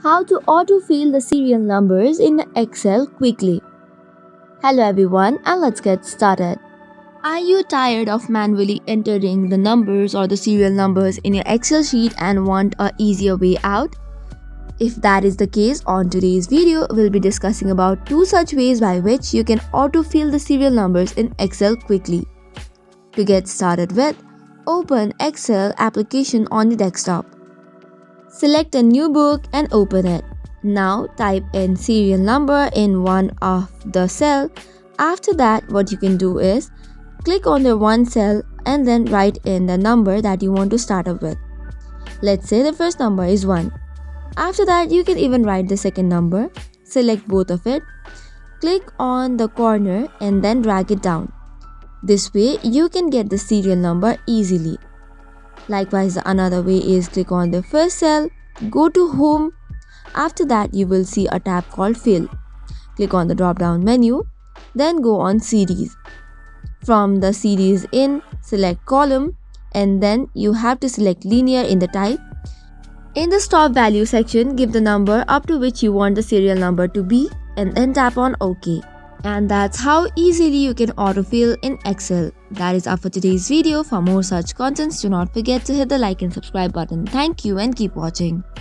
How to autofill the serial numbers in Excel quickly. Hello everyone, and let's get started. Are you tired of manually entering the numbers or the serial numbers in your Excel sheet and want an easier way out? If that is the case, on today's video, we'll be discussing about two such ways by which you can autofill the serial numbers in Excel quickly. To get started with, open Excel application on the desktop. Select a new book and open it. Now type in serial number in one of the cell. After that, what you can do is click on the one cell and then write in the number that you want to start up with. Let's say the first number is 1. After that, you can even write the second number. Select both of it. Click on the corner and then drag it down. This way, you can get the serial number easily. Likewise, another way is click on the first cell, go to Home. After that, you will see a tab called Fill. Click on the drop down menu, then go on Series. From the series in, select Column, and then you have to select Linear in the type. In the stop value section, give the number up to which you want the serial number to be, and then tap on OK. And that's how easily you can autofill in Excel. That is all for today's video. For more such contents, do not forget to hit the like and subscribe button. Thank you and keep watching.